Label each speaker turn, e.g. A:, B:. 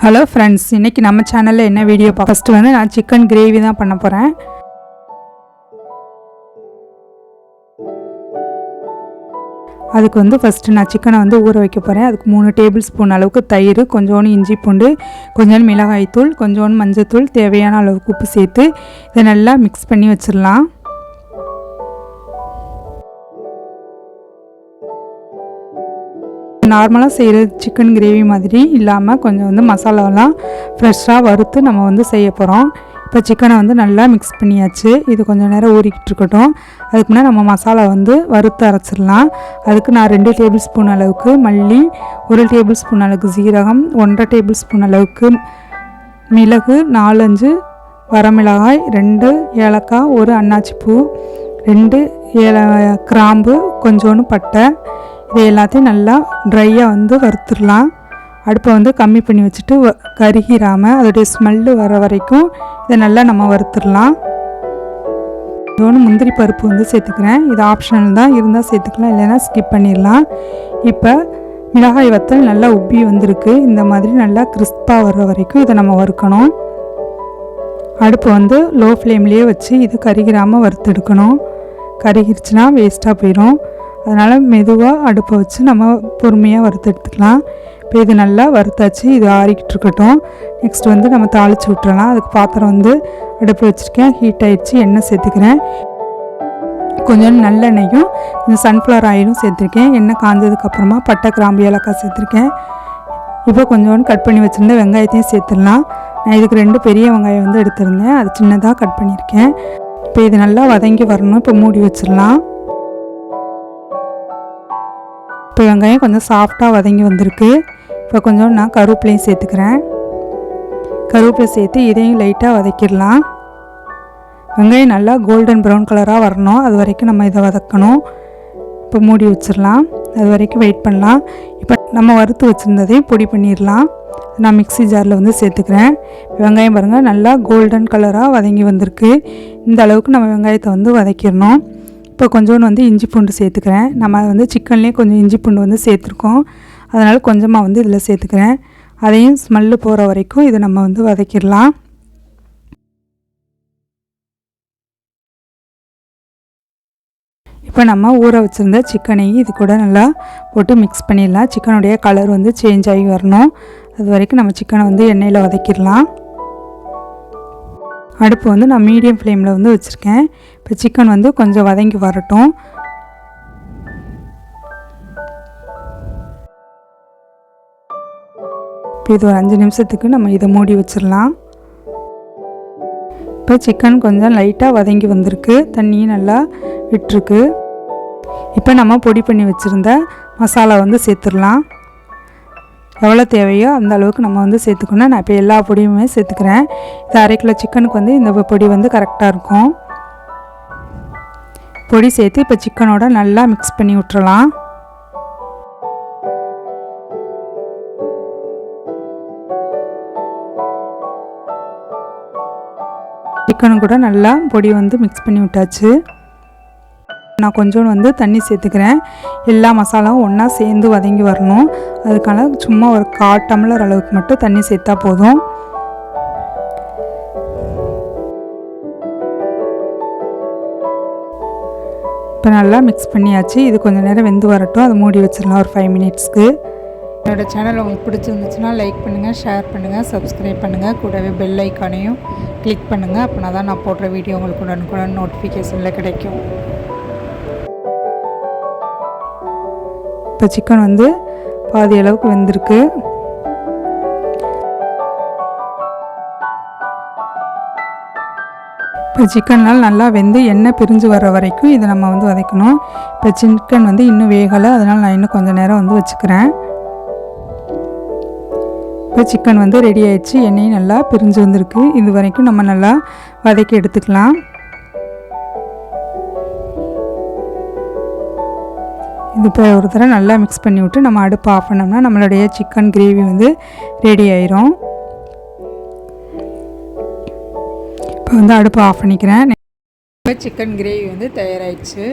A: Hello friends, இன்றைக்கி நம்ம சேனலில் என்ன வீடியோ ஃபஸ்ட்டு வந்து நான் சிக்கன் கிரேவி தான் பண்ண போகிறேன். அதுக்கு வந்து ஃபஸ்ட்டு நான் சிக்கனை வந்து ஊற வைக்க போகிறேன். அதுக்கு 3 டேபிள் ஸ்பூன் அளவுக்கு தயிர், கொஞ்சோண்டு இஞ்சி பூண்டு, கொஞ்சோண்டு மிளகாய்த்தூள், கொஞ்சோண்டு மஞ்சத்தூள், தேவையான அளவுக்கு உப்பு சேர்த்து இதை நல்லா மிக்ஸ் பண்ணி வச்சிடலாம். நார்மலாக செய்கிற சிக்கன் கிரேவி மாதிரி இல்லாமல் கொஞ்சம் வந்து மசாலாவெல்லாம் ஃப்ரெஷ்ஷாக வறுத்து நம்ம வந்து செய்ய போகிறோம். இப்போ சிக்கனை வந்து நல்லா மிக்ஸ் பண்ணியாச்சு. இது கொஞ்சம் நேரம் ஊறிக்கிட்டு இருக்கட்டும். அதுக்கு முன்னாடி நம்ம மசாலா வந்து வறுத்து அரைச்சிடலாம். அதுக்கு நான் 2 டேபிள் ஸ்பூன் அளவுக்கு மல்லி, 1 டேபிள் ஸ்பூன் அளவுக்கு சீரகம், 1.5 டேபிள் ஸ்பூன் அளவுக்கு மிளகு, 4-5 வரமிளகாய், 2 ஏலக்காய், 1 அன்னாச்சி பூ, 2 கிராம்பு, கொஞ்சோண்டு பட்டை, இது எல்லாத்தையும் நல்லா ட்ரையாக வந்து வறுத்துடலாம். அடுப்பை வந்து கம்மி பண்ணி வச்சுட்டு கருகிராமல் அதோடைய ஸ்மெல்லு வர வரைக்கும் இதை நல்லா நம்ம வறுத்துடலாம். இதோடு முந்திரி பருப்பு வந்து சேர்த்துக்கிறேன். இது ஆப்ஷனல் தான், இருந்தால் சேர்த்துக்கலாம், இல்லைன்னா ஸ்கிப் பண்ணிடலாம். இப்போ மிளகாய் வத்தல் நல்லா உப்பி வந்திருக்கு. இந்த மாதிரி நல்லா கிறிஸ்பாக வர்ற வரைக்கும் இதை நம்ம வறுக்கணும். அடுப்பு வந்து லோ ஃப்ளேம்லேயே வச்சு இது கருகிராமல் வறுத்தெடுக்கணும். கருகிருச்சுன்னா வேஸ்ட்டாக போயிடும். அதனால் மெதுவாக அடுப்பை வச்சு நம்ம பொறுமையாக வறுத்து எடுத்துக்கலாம். இப்போ இது நல்லா வறுத்தாச்சு. இது ஆறிக்கிட்டு இருக்கட்டும். நெக்ஸ்ட் வந்து நம்ம தாளித்து விட்டுறலாம். அதுக்கு பாத்திரம் வந்து அடுப்பு வச்சுருக்கேன். ஹீட் ஆகிடுச்சு. எண்ணெய் சேர்த்துக்கிறேன். கொஞ்சம் நல்லெண்ணெயும் இந்த சன்ஃப்ளவர் ஆயிலும் சேர்த்துருக்கேன். எண்ணெய் காஞ்சதுக்கப்புறமா பட்டை, கிராம்பு, ஏலக்காய் சேர்த்துருக்கேன். இப்போ கொஞ்சோண்டு கட் பண்ணி வச்சுருந்த வெங்காயத்தையும் சேர்த்துடலாம். நான் இதுக்கு 2 பெரிய வெங்காயம் வந்து எடுத்திருந்தேன். அது சின்னதாக கட் பண்ணியிருக்கேன். இப்போ இது நல்லா வதங்கி வரணும். இப்போ மூடி வச்சிடலாம். இப்போ வெங்காயம் கொஞ்சம் சாஃப்டாக வதங்கி வந்திருக்கு. இப்போ கொஞ்சம் நான் கருவேப்பிலையும் சேர்த்துக்கிறேன். கருவேப்பிலை சேர்த்து இதையும் லைட்டாக வதக்கிடலாம். வெங்காயம் நல்லா கோல்டன் ப்ரௌன் கலராக வரணும். அது வரைக்கும் நம்ம இதை வதக்கணும். இப்போ மூடி வச்சிடலாம். அது வரைக்கும் வெயிட் பண்ணலாம். இப்போ நம்ம வறுத்து வச்சுருந்ததையும் பொடி பண்ணிடலாம். நான் மிக்ஸி ஜாரில் வந்து சேர்த்துக்கிறேன். வெங்காயம் பாருங்கள் நல்லா கோல்டன் கலராக வதங்கி வந்திருக்கு. இந்த அளவுக்கு நம்ம வெங்காயத்தை வந்து வதக்கிடணும். இப்போ கொஞ்சோண்டு வந்து இஞ்சி பூண்டு சேர்த்துக்கிறேன். நம்ம வந்து சிக்கன்லேயே கொஞ்சம் இஞ்சி பூண்டு வந்து சேர்த்துருக்கோம். அதனால் கொஞ்சமாக வந்து இதில் சேர்த்துக்கிறேன். அதையும் ஸ்மெல்லு போகிற வரைக்கும் இதை நம்ம வந்து வதக்கிடலாம். இப்போ நம்ம ஊற வச்சுருந்த சிக்கனையும் இது கூட நல்லா போட்டு மிக்ஸ் பண்ணிடலாம். சிக்கனுடைய கலர் வந்து சேஞ்ச் ஆகி வரணும். அது வரைக்கும் நம்ம சிக்கனை வந்து எண்ணெயில் வதக்கிடலாம். அடுப்பு வந்து நான் மீடியம் ஃப்ளேமில் வந்து வச்சுருக்கேன். இப்போ சிக்கன் வந்து கொஞ்சம் வதங்கி வரட்டும். இப்போ இது ஒரு 5 நிமிஷத்துக்கு நம்ம இதை மூடி வச்சிடலாம். இப்போ சிக்கன் கொஞ்சம் லைட்டாக வதங்கி வந்திருக்கு. தண்ணியும் நல்லா விட்டுருக்கு. இப்போ நம்ம பொடி பண்ணி வச்சுருந்த மசாலா வந்து சேர்த்துடலாம். எவ்வளோ தேவையோ அந்த அளவுக்கு நம்ம வந்து சேர்த்துக்கணும். நான் இப்போ எல்லா பொடியுமே சேர்த்துக்கிறேன். இது 1/2 கிலோ சிக்கனுக்கு வந்து இந்த பொடி வந்து கரெக்டாக இருக்கும். பொடி சேர்த்து இப்போ சிக்கனோட நல்லா மிக்ஸ் பண்ணி விட்டுறலாம். சிக்கனும் கூட நல்லா பொடி வந்து மிக்ஸ் பண்ணி விட்டாச்சு. நான் கொஞ்சோண்டு வந்து தண்ணி சேர்த்துக்கிறேன். எல்லா மசாலாவும் ஒன்றா சேர்ந்து வதங்கி வரணும். அதுக்கான சும்மா ஒரு 1/4 டம்ளர் அளவுக்கு மட்டும் தண்ணி சேர்த்தா போதும். இப்போ நல்லா மிக்ஸ் பண்ணியாச்சு. இது கொஞ்சம் நேரம் வெந்து வரட்டும். அதை மூடி வச்சிடலாம் ஒரு 5 மினிட்ஸ்க்கு. என்னோடய சேனல் உங்களுக்கு பிடிச்சிருந்துச்சுன்னா லைக் பண்ணுங்கள், ஷேர் பண்ணுங்கள், சப்ஸ்கிரைப் பண்ணுங்கள். கூடவே பெல் ஐக்கானையும் கிளிக் பண்ணுங்கள். அப்படின்னா தான் நான் போடுற வீடியோ உங்களுக்கு உடனுக்குடன் நோட்டிஃபிகேஷனில் கிடைக்கும். இப்போ சிக்கன் வந்து பாதி அளவுக்கு வெந்திருக்கு. இப்போ சிக்கன்னால் நல்லா வெந்து எண்ணெய் பிரிஞ்சு வர வரைக்கும் இதை நம்ம வந்து வதக்கணும். இப்போ சிக்கன் வந்து இன்னும் வேகலை. அதனால் நான் இன்னும் கொஞ்சம் நேரம் வந்து வச்சுக்கிறேன். இப்போ சிக்கன் வந்து ரெடி ஆயிடுச்சு. எண்ணெயும் நல்லா பிரிஞ்சு வந்திருக்கு. இது வரைக்கும் நம்ம நல்லா வதக்கி எடுத்துக்கலாம். இது இப்போ ஒரு தடவை நல்லா மிக்ஸ் பண்ணி விட்டு நம்ம அடுப்பு ஆஃப் பண்ணோம்னா நம்மளுடைய சிக்கன் கிரேவி வந்து ரெடி ஆயிரும். இப்போ வந்து அடுப்பு ஆஃப் பண்ணிக்கிறேன். இப்போ சிக்கன் கிரேவி வந்து தயாராகிடுச்சு.